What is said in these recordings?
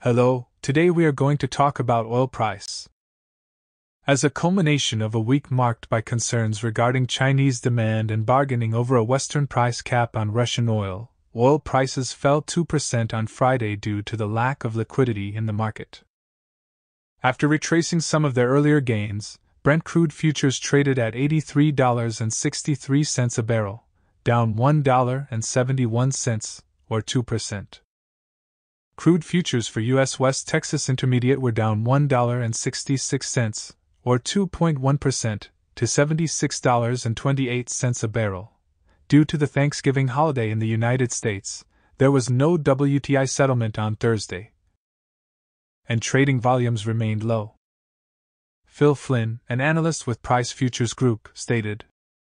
Hello, today we are going to talk about oil price. As a culmination of a week marked by concerns regarding Chinese demand and bargaining over a Western price cap on Russian oil, oil prices fell 2% on Friday due to the lack of liquidity in the market. After retracing some of their earlier gains, Brent crude futures traded at $83.63 a barrel, down $1.71, or 2%. Crude futures for U.S. West Texas Intermediate were down $1.66, or 2.1%, to $76.28 a barrel. Due to the Thanksgiving holiday in the United States, there was no WTI settlement on Thursday, and trading volumes remained low. Phil Flynn, an analyst with Price Futures Group, stated,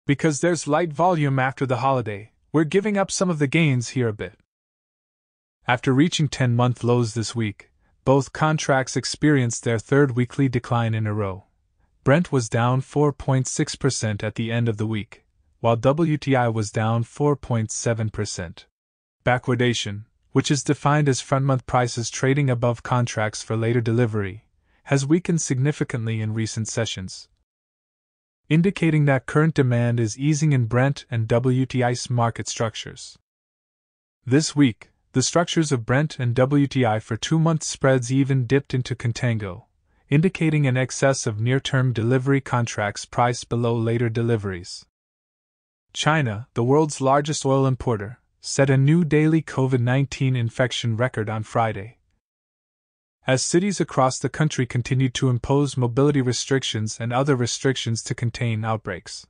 "Because there's light volume after the holiday, we're giving up some of the gains here a bit." After reaching 10-month lows this week, both contracts experienced their third weekly decline in a row. Brent was down 4.6% at the end of the week, while WTI was down 4.7%. Backwardation, which is defined as front-month prices trading above contracts for later delivery, has weakened significantly in recent sessions, indicating that current demand is easing in Brent and WTI's market structures. This week, the structures of Brent and WTI for 2-month spreads even dipped into contango, indicating an excess of near-term delivery contracts priced below later deliveries. China, the world's largest oil importer, set a new daily COVID-19 infection record on Friday. As cities across the country continued to impose mobility restrictions and other restrictions to contain outbreaks.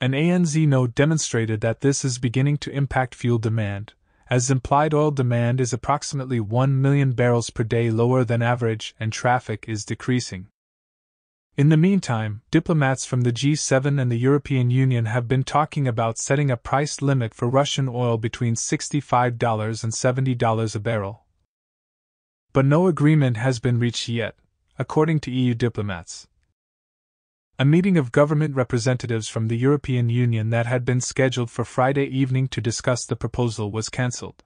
An ANZ note demonstrated that this is beginning to impact fuel demand, as implied oil demand is approximately 1 million barrels per day lower than average and traffic is decreasing. In the meantime, diplomats from the G7 and the European Union have been talking about setting a price limit for Russian oil between $65 and $70 a barrel. But no agreement has been reached yet, according to EU diplomats. A meeting of government representatives from the European Union that had been scheduled for Friday evening to discuss the proposal was cancelled.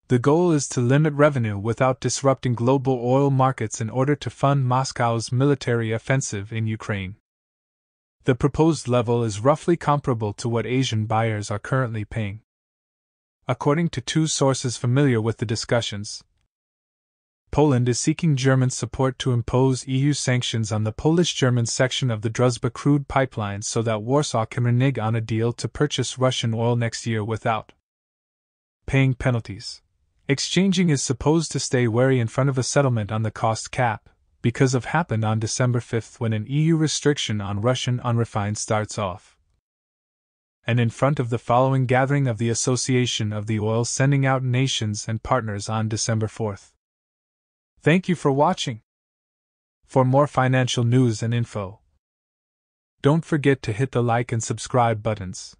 The goal is to limit revenue without disrupting global oil markets in order to fund Moscow's military offensive in Ukraine. The proposed level is roughly comparable to what Asian buyers are currently paying. According to two sources familiar with the discussions, Poland is seeking German support to impose EU sanctions on the Polish-German section of the Druzhba crude pipeline so that Warsaw can renege on a deal to purchase Russian oil next year without paying penalties. Exchanging is supposed to stay wary in front of a settlement on the cost cap, because of happened on December 5 when an EU restriction on Russian unrefined starts off. And in front of the following gathering of the Association of the Oil sending out nations and partners on December 4. Thank you for watching. For more financial news and info, don't forget to hit the like and subscribe buttons.